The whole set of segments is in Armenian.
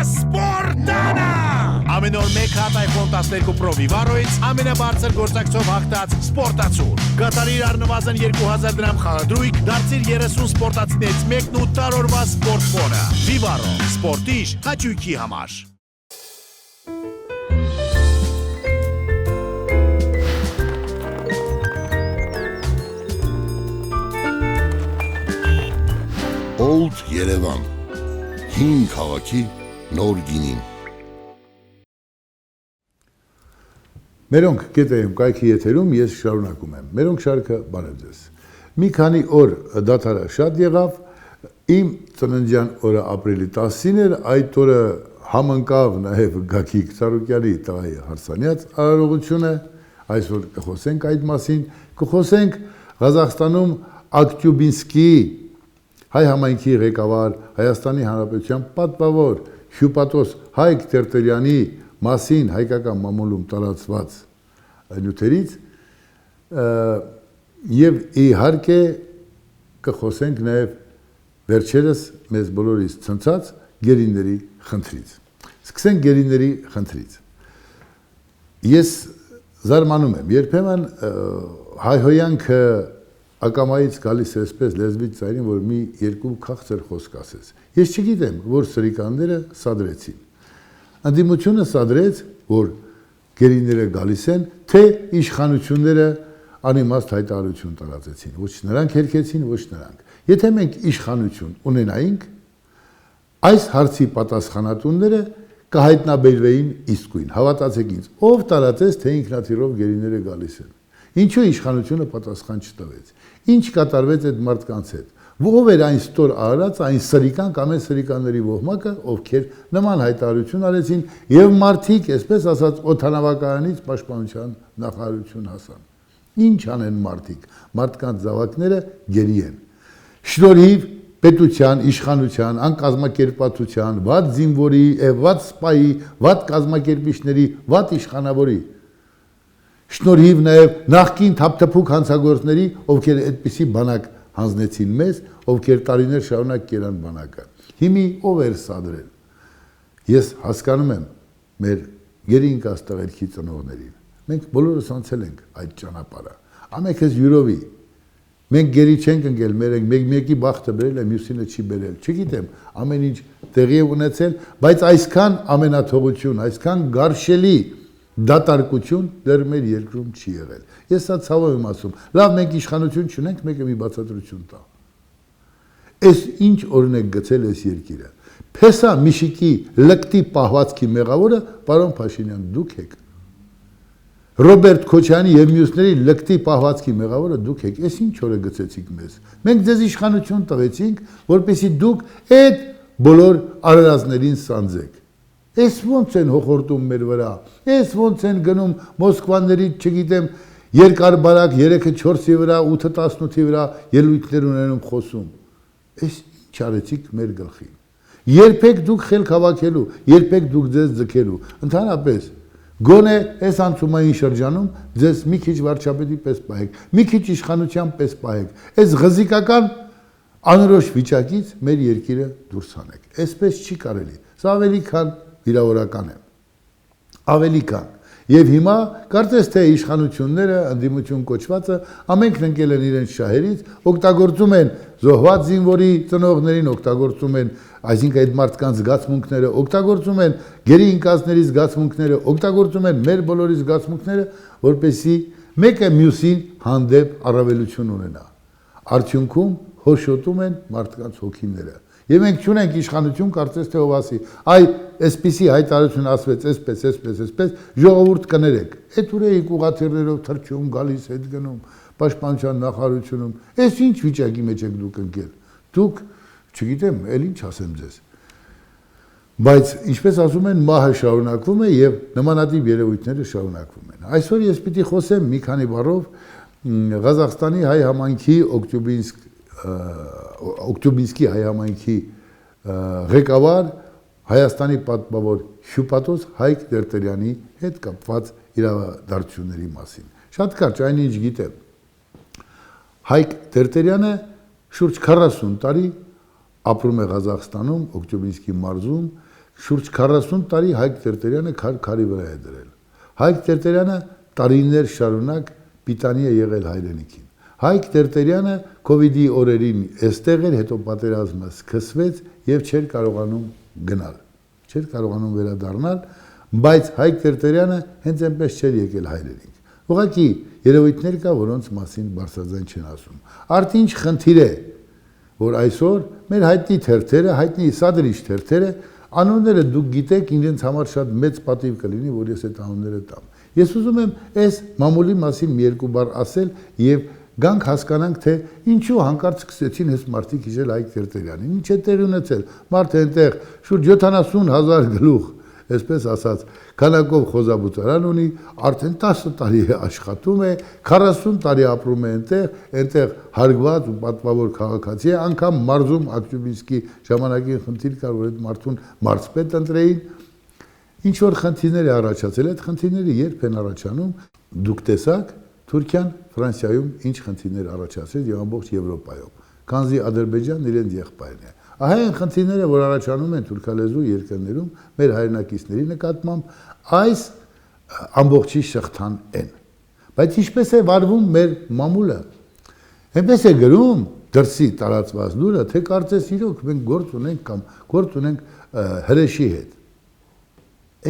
Սպորտանը։ Ամենօր մեկ հատ iPhone 12 Pro Vivaro-ից ամենաբարձր գործակցով հաղթած սպորտացուն։ Կատարիր առնվազն 2000 դրամ խաղադրույք, դարձիր 30 սպորտացիներից մեկն ու տարօրվա սպորտ ֆոնը։ Vivaro, սպորտիչ հաճույքի համար։ Old Երևան, հին քաղաքի նոր գինին։ Մերոնք կետայում կայքի եթերում ես շարունակում եմ։ Մերոնք շարքը բարև ձեզ։ Մի քանի օր դադարը շատ եղավ, իմ ծննդյան օրը ապրիլի 10-ին էր, այդ օրը համընկավ նաև Գագիկ Ծառուկյանի տղայի հարսանյաց արարողությունը, այսօր կխոսենք այդ մասին, կխոսենք Ղազախստանում Ակտյուբինսկի հայ համայնքի ղեկավար, Հայաստանի Հանրապետության պատվավոր հյուպատոս Հայկ Տերտերյանի մասին հայկական մամուլում տարածված նյութերից եւ իհարկե կխոսենք նաեւ վերջերս մեզ բոլորիս ցնցած գերիների խնդրից։ Սկսենք գերիների խնդրից։ Ես զարմանում եմ, երբեմն հայհոյանքը ակամայից գալիս է այսպես լեզվից ծայրին, որ մի երկու քաղցր խոսք ասես։ Ես չգիտեմ, որ սրիկանները սադրեցին։ Անդիմությունը սադրեց, որ գերիները գալիս են, թե իշխանությունները անիմաստ հայտարարություն տարածեցին։ Ոչ նրանք հերքեցին, ոչ նրանք։ Եթե մենք իշխանություն ունենայինք, այս հարցի պատասխանատունները կհայտնաբերվեին իսկույն։ Հավատացեք ինձ, ով տարածեց, թե ինքնաթիռով գերիները գալիս են։ Ինչու իշխանությունը պատասխան չտվեց։ Ինչ կատարվեց այդ մարդկանց հետ։ Ով էր այն ստոր արարած, այն սրիկան կամ այն սրիկանների ոհմակը, ովքեր նման հայտարարություն արեցին եւ մարդիկ, այսպես ասած, օդանավակայանից պաշտպանության նախարարություն հասան։ Ինչ անեն մարդիկ։ Մարդկանց զավակները գերի են։ Շնորհիվ պետության, իշխանության, անկազմակերպվածության, վատ զինվորի, վատ սպայի, վատ կազմակերպիչների, վատ իշխանավորի շնորհիվ նաև նախկին թափթփուկ հանցագործների, ովքեր այդպիսի բանակ հանձնեցին մեզ, ովքեր տարիներ շարունակ կերան բանակը։ Հիմի ով էր սադրել։ Ես հասկանում եմ մեր գերինկաց տղերքի ծնողներին։ Մենք բոլորս անցել ենք այդ ճանապարհը։ Ամենքս յուրովի։ Մենք գերի չենք ընկել, մեկի բախտը բերել է, մյուսինը չի բերել։ Չգիտեմ, ամեն ինչ տեղի է ունեցել, բայց այսքան ամենաթողություն, այսքան գարշելի դատարկություն դեռ մեր երկրում չի եղել։ Ես սա ցավով եմ ասում։ Լավ, մենք իշխանություն չունենք, մեկը մի բացատրություն տա։ Այս ինչ օրինակ գցել էս երկիրը։ Փեսա Միշիկի լկտի պահվածքի մեղավորը պարոն Փաշինյան դուք եք։ Ռոբերտ Քոչյանի եւ մյուսների լկտի պահվածքի մեղավորը դուք եք։ Այս ինչ օրը գցեցիք մեզ։ Մենք ձեզ իշխանություն տվեցինք, որպեսզի դուք այդ բոլոր արարածներին սանձեք։ Ես ոնց են հոխորտում մեր վրա, ես ոնց են գնում Մոսկվաներից, չգիտեմ, երկար բարակ 3-ը 4-ի վրա, 8-ը 18-ի վրա ելույթներ ունենում խոսում։ Ես ինչ արեցիք մեր գլխին։ Երբեք դուք խելք հավաքելու, երբեք դուք ձեզ ձգելու, ընդհանրապես գոնե այս անցումային շրջանում ձեզ մի քիչ վարչապետի պես պահեք, մի քիչ իշխանության պես պահեք, այս ղզիկական անորոշ վիճակից մեր երկիրը դուրս հանեք։ Այսպես չի կարելի։ Սա ավելի քան վիրավորական է, ավելի կան, և հիմա կարծես թե իշխանությունները, ընդդիմություն կոչվածը, ամենքն ընկել են իրենց շահերից, օգտագործում են զոհված զինվորի ծնողներին, օգտագործում են, այսինքն այդ մարդկանց զգացմունքները, օգտագործում են գերի ինկածների զգացմունքները, օգտագործում են մեր բոլորի զգացմունքները, որպեսզի մեկը մյուսին հանդեպ առավելություն ունենա։ Արդյունքում հոշոտում են մարդկանց հոգիները։ Եվ մենք չունենք իշխանություն, կարծես թե ով ասի, այ այսպիսի հայտարարություն ասվեց, այսպես, ժողովուրդ կներեք։ Այդ ուրեիք ուղղաթիռներով թռչում, գալիս հետ գնում, պաշտպանության նախարարությունում, այս ինչ վիճակի մեջ եք դուք ընկել։ Դուք, չգիտեմ, էլ ինչ ասեմ ձեզ։ Բայց ինչպես ասում են, մահը շարունակվում է եւ նմանատիպ երևույթները շարունակվում են։ Այսօր ես պիտի խոսեմ մի քանի բառով Ղազախստանի հայ համայնքի Ակտյուբինսկի հայ համայնքի ղեկավար Հայաստանի պատվավոր հյուպատոս Հայկ Տերտերյանի հետ կապված իրավադարձությունների մասին։ Շատ կարճ այն ինչ գիտեմ։ Հայկ Տերտերյանը շուրջ 40 տարի ապրում է Ղազախստանում, Ակտյուբինսկի մարզում, շուրջ 40 տարի Հայկ Տերտերյանը քարի վրա է դրել։ Հայկ Տերտերյանը տարիներ շարունակ պիտանի է եղել հայրենիքին։ Հայկ Տերտերյանը COVID-ի օրերին էստեղ էր, հետո պատերազմը սկսվեց եւ չէր կարողանում գնալ։ Չէր կարողանում վերադառնալ, բայց Հայկ Տերտերյանը հենց այնպես չէր եկել հայրենիք։ Ուղղակի երևույթներ կա, որոնց մասին բարձրաձայն չեն ասում։ Արդ ինչ խնդիր է, որ այսօր մեր հայտնի թերթերը, հայտնի սադրիչ թերթերը անունները դուք գիտեք, իրենց համար շատ մեծ պատիվ կլինի, որ ես այդ անունները տամ։ Ես ուզում եմ այս մամուլի մասին մի երկու բառ ասել եւ գանք հասկանանք, թե ինչու հանկարծ սկսեցին այս մարդիկ հիշել Հայկ Տերտերյանին։ Ինչ է տեղի ունեցել։ Մարդը այնտեղ շուրջ 70,000 գլուխ, այսպես ասած, քանակով խոզաբուծարան ունի, արդեն 10 տարի է աշխատում է, 40 տարի ապրում է այնտեղ հարգված ու պատվավոր քաղաքացի է, անգամ մարզում Ակտյուբինսկի ժամանակին խնդիր կար, որ այդ մարդուն մարզպետ ընտրեին։ Ինչ որ խնդիրներ է առաջացել, այդ խնդիրները երբ են առաջանում, դուք տեսաք Թուրքիան, Ֆրանսիայում ինչ խնդիրներ առաջացրեց եւ ամբողջ Եվրոպայում, քանզի Ադրբեջանն իրենց եղբայրն է։ Ահա այն խնդիրները, որ առաջանում են թուրքալեզու երկրներում մեր հայրենակիցների նկատմամբ, այս ամբողջի շղթան են։ Բայց ինչպես է վարվում մեր մամուլը։ Այնպես է գրում դրսի տարածված լուրը, թե կարծես իրոք մենք գործ ունենք կամ գործ ունենք հրեշի հետ։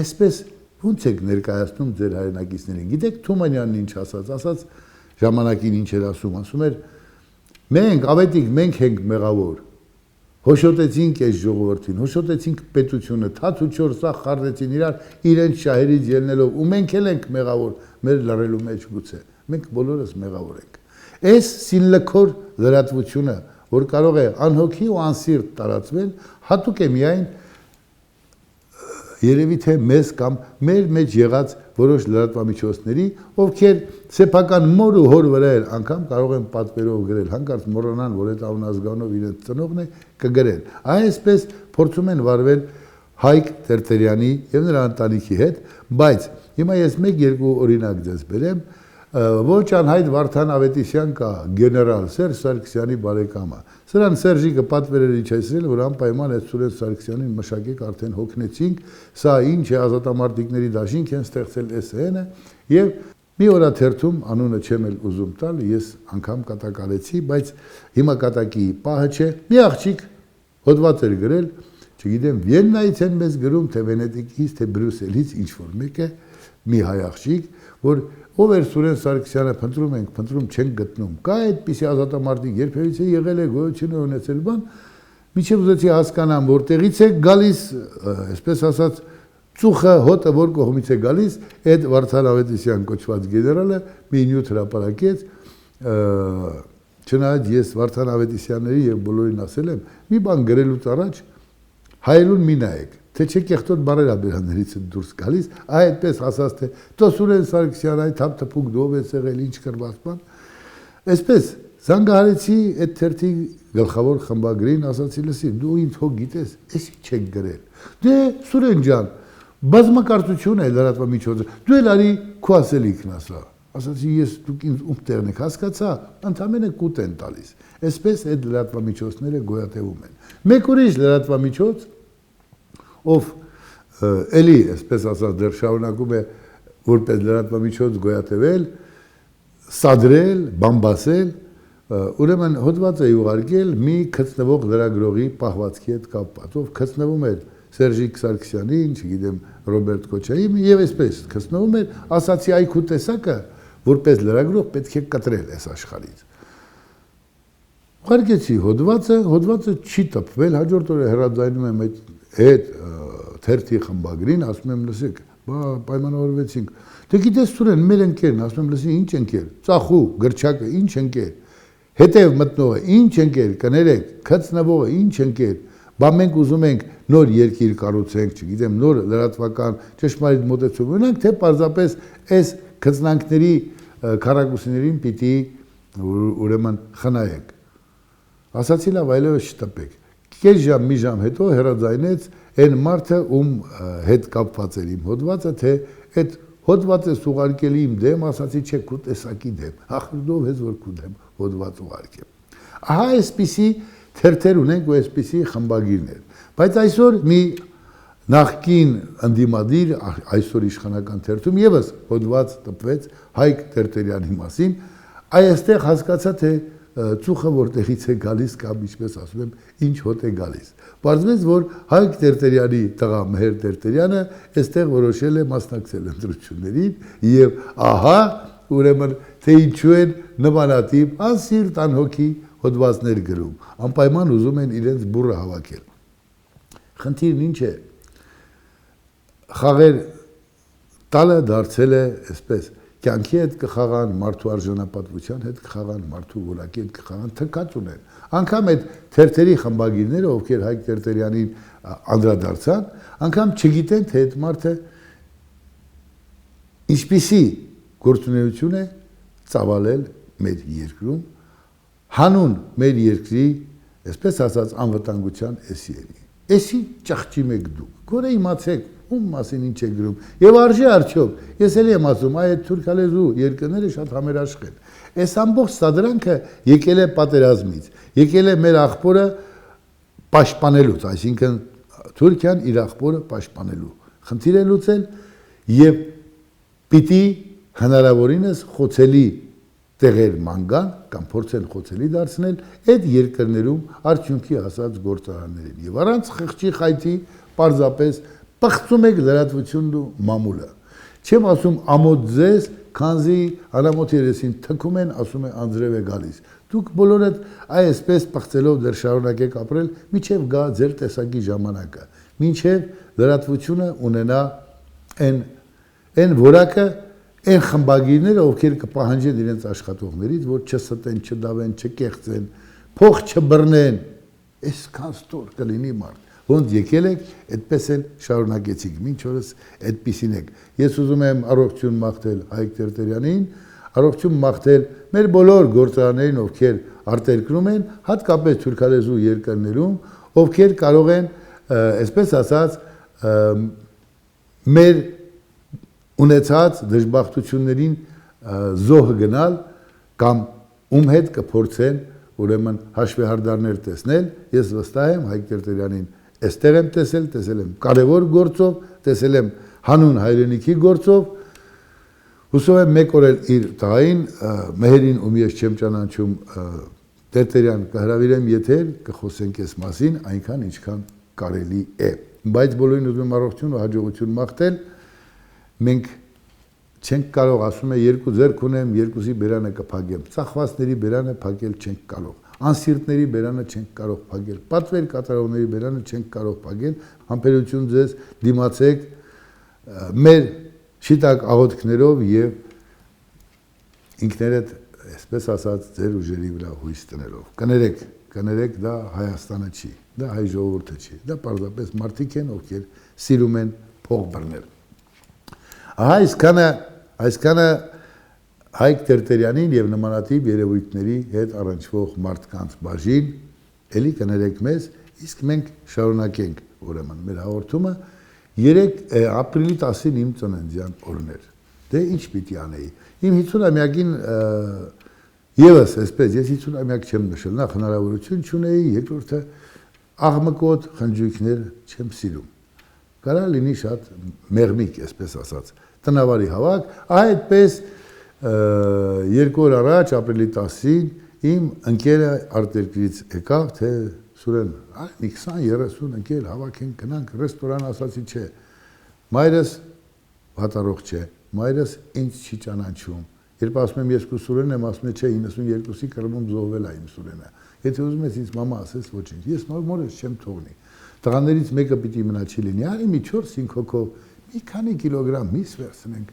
Այսպես ո՞նց եք ներկայացնում ձեր հայրենակիցներին։ Գիտեք Թումանյանն ինչ ասաց ժամանակին ինչ էր ասում էր մենք ավետիք մենք ենք մեղավոր։ Հոշոտեցինք այս ժողովրդին, հոշոտեցինք պետությունը, թաց ու չոր սաղ խառնեցին իրենց շահերից ելնելով ու մենք էլ ենք մեղավոր, մեր լռելու մեջ գուցե, մենք բոլորս մեղավոր ենք։ Այս սինլքոր լրատվությունը, որ կարող է անհոգի ու անսիրտ տարածվել, հատուկ է միայն երևի թե մեզ կամ մեր մեջ եղած որոշ լրատվամիջոցների, ովքեր սեփական մոր ու հոր վրա էլ անգամ կարող են պատվերով գրել, հանկարծ մոռանան, որ այդ անազգանով իրենց ծնողն է, կգրեն։ Այսպես փորձում են վարվել Հայկ Տերտերյանի եւ նրա ընտանիքի հետ, բայց հիմա ես մեկ-երկու օրինակ ձեզ բերեմ, ոչ անհայտ Վարդան Ավետիսյան կա, գեներալ Սերժ Սարգսյանի բարեկամը։ Սրան Սերժիկը պատվերել իջեցրել, որ անպայման այդ Սուրեն Սարգսյանին մշակեք արդեն հոգնեցինք, սա ինչ է ազատամարտիկների դաշինք են ստեղծել SN-ը եւ մի օրաթերթում անունը չեմ էլ ուզում տալ, ես անգամ կատակալեցի, բայց հիմա կատակի պահը չէ, մի աղջիկ հոդված էր գրել, չգիտեմ, Վիեննայից են մեզ գրում, թե Վենետիկից, թե Բրյուսելից ինչ որ մեկը, մի հայ աղջիկ, որ ով էր Սուրեն Սարգսյանը, փնտրում ենք, փնտրում չենք գտնում։ Կա այդպիսի ազատամարտիկ երբևիցե եղել է գոյություն ունեցել բան, միջև ուզեցի հասկանամ, որտեղից է գալիս, այսպես ասած, ծուխը հոտը որ կողմից է գալիս, այդ Վարդան Ավետիսյան կոչված գեներալը մի նյութ հրապարակեց, չնայած ես Վարդան Ավետիսյանների եւ բոլորին ասել եմ, մի բան գրելուց առաջ հայելուն մի նայեք, թե չէ կեղտոտ բարերը բերաններից դուրս գալիս, այդպես ասած թե «Տո Սուրեն Սարգսյան այ թափ-թփուկ դով է եղել, ինչ կրված բան»։ Այսպես զանգահարեցի այդ թերթի գլխավոր խմբագրին, ասացի լսի, դու ինձ հո գիտես, էս ինչ եք գրել։ Դե Սուրեն ջան, բազմակարծություն է լրատվամիջոցը, դու էլ արի քո ասելիքն ասա։ Ասացի ես դուք ինձ ում տեղն եք, հասկացա, ընդամենը կուտ են տալիս։ Այսպես այդ լրատվամիջոցները գոյատևում են։ Մեկ ուրիշ լրատվամիջոց ով էլի, այսպես ասած, դեռ շարունակում է որպես լրատվամիջոց գոյատևել, սադրել, բամբասել, ուրեմն հոդված է ուղարկել մի քծնվող լրագրողի պահվածքի հետ կապված, ով քծնվում էր Սերժիկ Սարգսյանին, չգիտեմ, Ռոբերտ Քոչարյանին եւ այսպես քծնվում էր, ասացի այքու տեսակը, որպես լրագրող պետք է կտրել այս աշխարհից։ Ուղարկեցի հոդվածը չի տպվել, հաջորդ օրը հրաձայնում եմ այդ թերթի խմբագրին, ասում եմ լսեք, պայմանավորվեցինք։ Դե գիտես Սուրեն, մեր ընկերն, ասում եմ լսի, ինչ ընկեր, ծախու, գրչակը, ինչ ընկեր, հետև մտնողը, ինչ ընկեր, կներեք, քծնվողը, ինչ ընկեր, բա մենք ուզում ենք նոր երկիր կառուցենք, չգիտեմ, նոր լրատվական ճշմարիտ մոտեցում ունենք, թե պարզապես այս քծնանքների քառակուսիներին պիտի ուրեմն խնայենք։ Ասացի լավ, այլևս չտպեք։ Կես ժամ, մի ժամ հետո հրաձայնեց այն մարդը, ում հետ կապված էր իմ հոդվածը, թե այդ հոդվածը ուղարկել իմ դեմ, ասացի չէ, քո տեսակի դեմ, ախրդով ես որ քո դեմ հոդված ուղարկեմ։ Ահա այսպիսի թերթեր ունենք ու այսպիսի խմբագիրներ։ Բայց այսօր մի նախկին ընդդիմադիր այսօր իշխանական թերթում եւս հոդված տպվեց Հայկ Տերտերյանի մասին, այստեղ հասկացա թե ծուխը որտեղից է գալիս կամ ինչպես ասում եմ, ինչ հոտ է գալիս։ Պարզվեց, որ Հայկ Տերտերյանի տղա Մեհեր Տերտերյանը այստեղ որոշել է մասնակցել ընտրություններին եւ ահա ուրեմն թե ինչու են նմանատիպ անսիրտ անհոգի հոդվածներ գրում, անպայման ուզում են իրենց բուրը հավաքել։ Խնդիրն ինչ է։ Խաղեր տալը դարձել է այսպես կյանքի հետ կխաղան, մարդու արժանապատվության հետ կխաղան, մարդու որակի հետ կխաղան, թքած ունեն։ Անգամ այդ թերթերի խմբագիրները, ովքեր Հայկ Տերտերյանին անդրադարձան, անգամ չգիտեն, թե այդ մարդը ինչպիսի գործունեություն է ծավալել մեր երկրում, հանուն մեր երկրի, այսպես ասած, անվտանգության էսիերի։ Էսի ճղճի մեկ դուք, գորե իմացեք, ում մասին ինչ է գրում, եւ արժի արդյոք, ես էլ եմ ասում, այդ թուրքալեզու երկրները շատ համերաշխ են։ Այս ամբողջ սադրանքը եկել է պատերազմից, եկել է մեր աղբորը պաշտպանելուց, այսինքն Թուրքիան իր աղբորը պաշտպանելու, խնդիր է լուծել եւ պիտի հնարավորինս խոցելի տեղեր մանգան կամ փորձել խոցելի դարձնել այդ երկրներում արդյունքի հասած գործարաններին եւ առանց խղճի խայթի պարզապես պղծում եք լրատվությունն ու մամուլը։ Չեմ ասում ամոթ ձեզ, քանզի անամոթ երեսին թքում են, ասում է անձրև է գալիս։ Դուք բոլորդ այսպես պղծելով դեռ շարունակեք ապրել, միջև գա ձեր տեսակի ժամանակը, մինչև լրատվությունը ունենա այն որակը, այն խմբագիրները, ովքեր կպահանջեն իրենց աշխատողներից, որ չստեն, չդավեն, չկեղծեն, փող չբռնեն, այսքան ստոր կլինի մարդ։ Ոնց եկել եք, այդպես էլ շարունակեցիք, մինչ օրս այդպիսին եք։ Ես ուզում եմ առողջություն մաղթել Հայկ Տերտերյանին, առողջություն մաղթել մեր բոլոր գործարաններին, ովքեր արտերկրում են, հատկապես թուրքալեզու երկրներում, ովքեր կարող են, այսպես ասած, մեր ունեցած դժբախտություններին զոհ գնալ կամ ում հետ կփորձեն ուրեմն հաշվեհարդարներ տեսնել, ես վստահ եմ Հայկ Տերտերյանին այստեղ եմ տեսել եմ կարևոր գործով, տեսել եմ հանուն հայրենիքի գործով, հուսով եմ մեկ օր էլ իր տղային, Մեհերին, ում ես չեմ ճանաչում, Տերտերյան կհրավիրեմ եթեր, կխոսենք այս մասին, այնքան ինչքան կարելի է։ Բայց բոլորին ուզում եմ առողջություն ու հաջողություն մաղթել, մենք չենք կարող, ասում է, երկու ձեռք ունեմ, երկուսի բերանը կփակեմ, ծախվածների բերանը փակել չենք կարող, անսիրտների բերանը չենք կարող փակել, պատվեր կատարողների բերանը չենք կարող փակել, համբերություն ձեզ դիմացեք մեր շիտակ աղոթքներով եւ ինքներդ, այսպես ասած, ձեր ուժերի վրա հույս տնելով։ Կներեք, դա Հայաստանը չի, դա հայ ժողովուրդը չի, դա պարզապես մարդիկ են, ովքեր սիրում են փող բռնել։ Ահա այսքանը Հայկ Տերտերյանին եւ նմանատիպ երևույթների հետ առնչվող մարդկանց բաժին, էլի կներեք մեզ, իսկ մենք շարունակենք ուրեմն մեր հաղորդումը 3 ապրիլի 10-ին իմ ծննդյան օրն էր։ Դե ինչ պիտի անեի։ Իմ 50-ամյակին եւս այսպես ես 50-ամյակ չեմ նշել, նախ հնարավորություն չունեի, երկրորդը աղմկոտ խնջույքներ չեմ սիրում։ Կարա լինի շատ մեղմիկ, այսպես ասած, տնավարի հավաք, այդպես 2 օր առաջ ապրիլի 10-ին իմ ընկերը արտերկրից եկավ, թե Սուրեն, մի 20-30 ընկեր հավաքենք գնանք ռեստորան, ասացի չէ։ Մայրս վատառողջ է, մայրս ինձ չի ճանաչում։ Երբ ասում եմ ես քո Սուրենն եմ, ասում է չէ 92-ի Կրմում զոհվել է իմ Սուրենը։ Եթե ուզում ես ինձ մամա ասես ոչինչ, ես մորս չեմ թողնի։ Տղաներից մեկը պիտի մնա չի լինի, արի մի 4-5 հոգով մի քանի կիլոգրամ միս վերցնենք,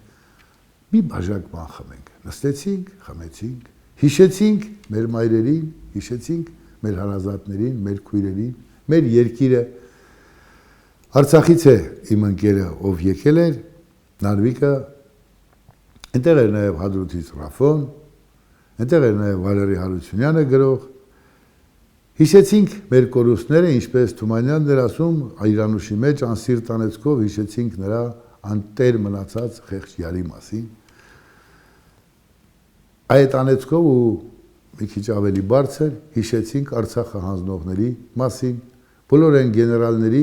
մի բաժակ բան խմենք։ Նստեցինք, խմեցինք, հիշեցինք մեր մայրերին, հիշեցինք մեր հարազատներին, մեր քույրերին, մեր երկիրը։ Արցախից է իմ ընկերը, ով եկել էր, Նարվիկը, այնտեղ էր նաև Հադրութից Ռաֆոն, այնտեղ էր նաև Վալերի Հարությունյանը գրող։ Հիշեցինք մեր կորուստները, ինչպես Թումանյանն էր ասում, Այրանուշի մեջ անսիրտ անեծքով հիշեցինք նրա անտեր մնացած խեղճ յարի մասին։ Այդ անեծքով ու մի քիչ ավելի բարձր հիշեցինք Արցախը հանձնողների մասին, բոլոր այն գեներալների,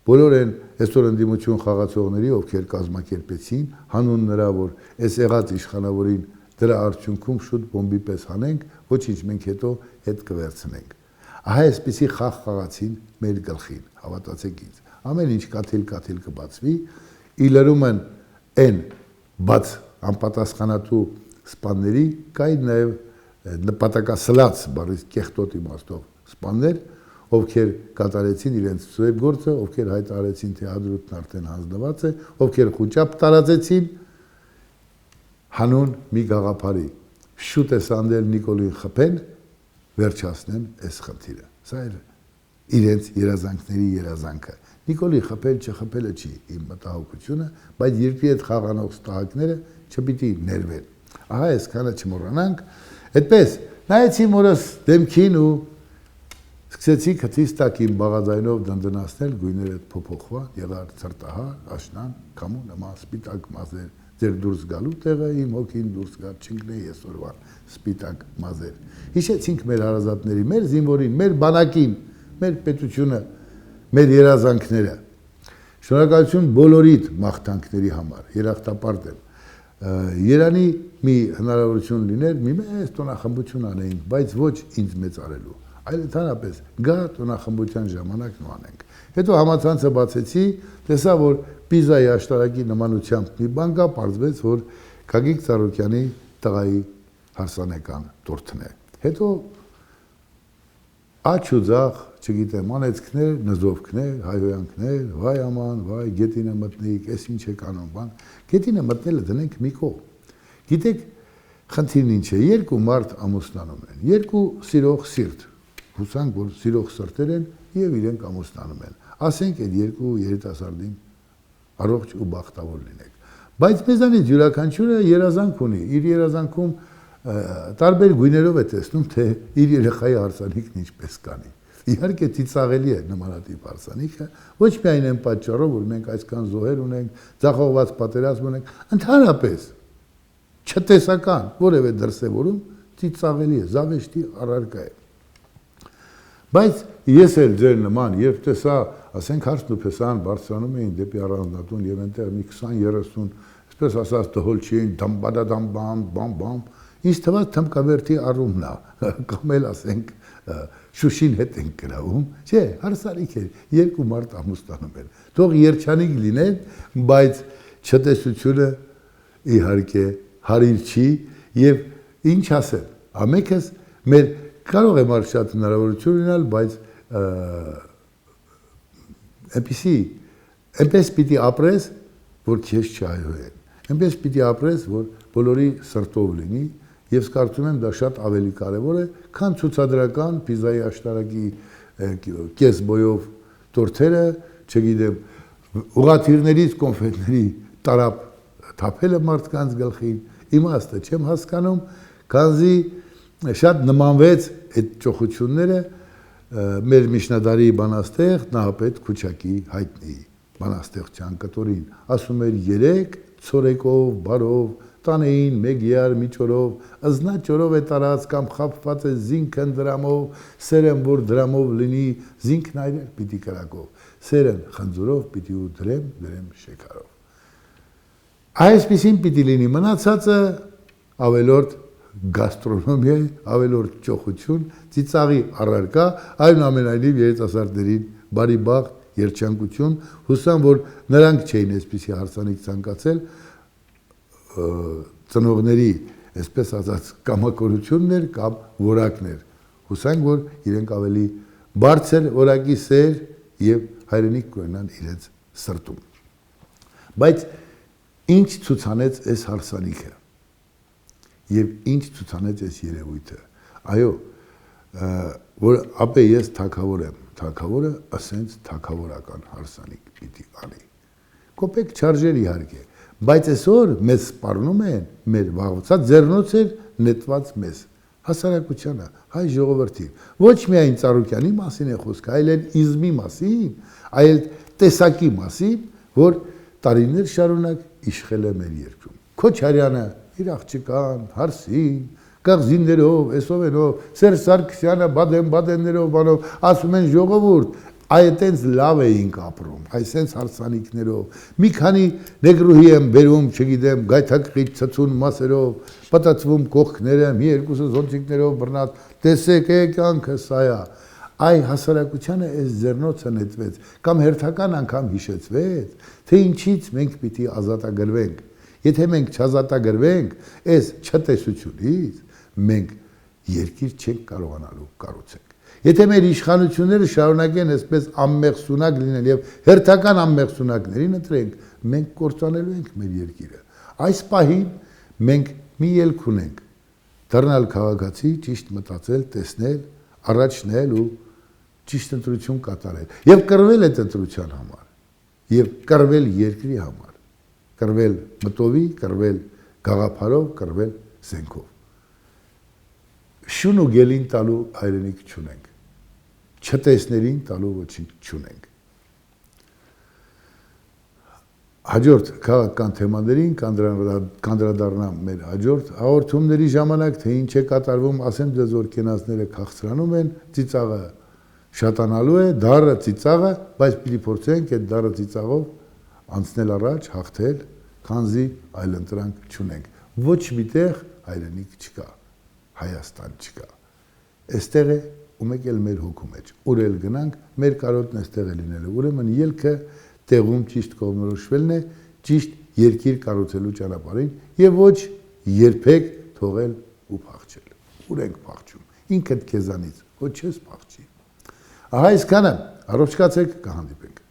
բոլոր են այսօր ընդդիմություն խաղացողների, ովքեր կազմակերպեցին, հանուն նրա, որ այս եղած իշխանավորին դրա արդյունքում շուտ բոմբի պես հանենք, ոչինչ մենք հետո հետ կվերցնենք։ Ահա այսպիսի խաղ խաղացին մեր գլխին, հավատացեք ինձ։ Ամեն ինչ կաթիլ կբացվի, իլերում են այն բաց անպատասխանատու սպանների, կային նաև նպատակասլաց բառից կեղտոտ իմաստով սպաններ, ովքեր կատարեցին իրենց ծույլ գործը, ովքեր հայտարարեցին, թե հադրութն արդեն հանձնված է, ովքեր խուճապ տարածեցին հանուն մի գաղափարի։ Շուտ է սանդել Նիկոլին խփեն, վերջացնեն այս խնդիրը։ Սա էր իրենց երազանքների երազանքը։ Նիկոլի խփել չխփելը չի իմ մտահոգությունը, բայց երկրի հետ խաղանող ստահակները չպիտի ներվեն։ Ահա այսքանը չմոռանանք։ Այդպես նայեցի մորս դեմքին ու սկսեցի քթից տակ իմ բաղաձայնով դնդնացնել գույները փոփոխվան, եղար ցրտահար, աշնան, կամու նման սպիտակ մազեր, ձեր դուրս գալու տեղը իմ հոգին դուրս գա չընկնե այսօրվան սպիտակ մազեր։ Հիշեցինք մեր հարազատների, մեր զինվորին, մեր բանակին, մեր պետությունը, մեր երազանքները։ Շնորհակալություն բոլորիդ մաղթանքների համար, երախտապարտ եմ։ Երանի մի հնարավորություն լիներ, մի մեծ տոնախմբություն անեինք, բայց ոչ ինձ մեծ արելու, այլ ընդհանրապես գա տոնախմբության ժամանակն ու անենք։ Հետո համացանցը բացեցի, տեսա, որ Պիզայի աշտարակի նմանությամբ մի բան կա, պարզվեց, որ Գագիկ Ծառուկյանի տղայի հարսանեկան տորթն է։ Հետո աչ ու ձախ, չգիտեմ, անեցքներ, նզովքներ, հայհոյանքներ, վայ աման, վայ, գետինը մտնիկ, այս ինչ է կանում, բան։ Գետինը մտնելը դնենք մի կողմ։ Գիտեք, խնդիրն ինչ է, երկու մարդ ամուսնանում են, երկու սիրող սիրտ, հուսանք, որ սիրող սրտեր են և իրենք ամուսնանում են։ Ասենք այդ երկու երիտասարդին առողջ ու բախտավոր լինեք։ Բայց մեզանից յուրաքանչյուրը երազանք ունի, իր երազանքում տարբեր գույներով է տեսնում, թե իր երեխայի հարսանիքն ինչպես կանի։ Իհարկե ծիծաղելի է նմանատիպ հարսանիքը, ոչ միայն այն պատճառով, որ մենք այսքան զոհեր ունենք, ձախողված պատերազմ ունենք, ընդհանրապես չտեսական որևէ դրսևորում ծիծաղելի է, զավեշտի առարկա է։ Բայց ես էլ ձեր նման, երբ տեսա, ասենք հարցն ու փեսան բարձրանում էին դեպի առանձնատուն և այնտեղ մի 20-30, այսպես ասած դհոլչի էին, դամբադադամբամ, բամ, ինձ թվաց թմկավերթի առումն է, կամ էլ ասենք Շուշին հետ ենք գրավում, չէ, հարսանիք էր, երկու մարդ ամուսնանում են, թող երջանիկ լինեն, բայց չտեսությունը իհարկե հարիր չի և ինչ ասեմ, ամենքս մեր կարող եմ արդ շատ հնարավորություն լինալ, բայց այնպես պիտի ապրես, որ քեզ չհայհոյեն, այնպես պիտի ապրես, որ բոլորի սրտով լինի և սկարծում եմ դա շատ ավելի կարևոր է, քան ցուցադրական Պիզայի աշտարակի կես բոյով տորթերը, չգիտեմ, ուղղաթիռներից կոնֆետների տարապ թափելը մարդկանց գլխին, իմաստը չեմ հասկանում, քանզի շատ նմանվեց այդ ճոխությունները մեր միջնադարի բանաստեղ Նահապետ Քուչակի հայտնի բանաստեղծության կտորին, ասում էր 3 ցորեկով, բարով, տանեին մեկ յար միջորով, ըզնաճորով է տարած կամ խապված է զինքն դրամով, սերն որ դրամով լինի, զինքն այրել պիտի կրակով, սերն խնձորով պիտի ու դրեմ շեքարով։ Այսպիսին պիտի լինի, մնացածը ավելորդ գաստրոնոմիա, ավելորդ ճոխություն, ծիծաղի առարկա, այնուամենայնիվ երիտասարդներին բարի բախտ, երջանկություն, հուսամ, որ նրանք չէին այսպիսի հարսանիք ցանկացել, ծնողների, այսպես ասած, կամակորություններ կամ որակներ, հուսանք, որ իրենք ավելի բարձր որակի սեր և հայրենիք կունենան իրենց սրտում։ Բայց ինչ ցուցանեց այս հարսանիքը և ինչ ցուցանեց այս երևույթը, այո, որ ապե ես թագավոր եմ, թագավորը ասենց թագավորական հարսանիք պիտի անի։ Կոպեկ չարժեր իհարկե, բայց այսօր մեզ սպառնում են մեր վաղուց ձեռնոց էր նետված մեզ, հասարակությանը, հայ ժողովրդին, ոչ միայն Ծառուկյանի մասին է խոսքը, այլ իզմի մասին, այլ տեսակի մասին, որ տարիներ շարունակ իշխել է մեր երկրում։ Քոչարյանը, իր աղջկան, հարսին, կղզիներով, էսովենով, Սերժ Սարգսյանը բադեն-բադեններով բանով, ասում են ժողովուրդ, այդտենց լավ էինք ապրում, այսենց հարսանիքներով։ Մի քանի նեգրուհի եմ բերում, չգիտեմ, գայթակղիչ ցցուն մասերով, պատածվում կողքները, մի երկուսը զոնտիկներով բռնած, տեսեք կյանքը սա է։ Այ հասարակությանը այս ձեռնոցը նետվեց, կամ հերթական անգամ հիշեցվեց, թե ինչից մենք պիտի ազատագրվենք։ Եթե մենք չազատագրվենք այս չտեսությունից, մենք երկիր չենք կարողանալու կառուցել։ Եթե մեր իշխանությունները շարունակեն այսպես անմեղսունակ լինել եւ հերթական անմեղսունակներին ընտրենք, մենք կործանելու ենք մեր երկիրը։ Այս պահին մենք մի ելք ունենք՝ դառնալ քաղաքացի, ճիշտ մտածել, տեսնել, առաջնել ու ճիշտ ընտրություն կատարել եւ կռվել այդ ընտրության համար եւ կռվել երկրի համար, կռվել մտովի, կռվել գաղափարով, կռվել զենքով։ Շուն ու գելին տալու հայրենիք չունենք, չտեսներին տալու ոչինչ չունենք։ Հաջորդ քաղաքական թեմաներին կանդրադառնամ մեր հաջորդ հաղորդումների ժամանակ, թե ինչ է կատարվում, ասեմ ձեզ, որ կենացները քաղցրանում են, ծիծաղը շատանալու է, դառը ծիծաղը, բայց պիտի փորձենք այդ դառը ծիծաղով անցնել առաջ, հաղթել, քանզի այլ ընտրանք չունենք։ Ոչ միտեղ հայրենիք չկա, Հայաստան չկա։ Այստեղ է ու մեկ էլ մեր հոգու մեջ, ուր էլ գնանք, մեր կարոտն այստեղ է լինելու։ Ուրեմն ելքը տեղում ճիշտ կողմնորոշվելն է, ճիշտ երկիր կառուցելու ճանապարհին եւ ոչ երբեք թողել ու փախչել։ Ուր ենք փախչում։ Ինքդ քեզանից, ոչ ես փախչի։ Ահա այսքանը, առողջ կացեք, կհանդիպենք։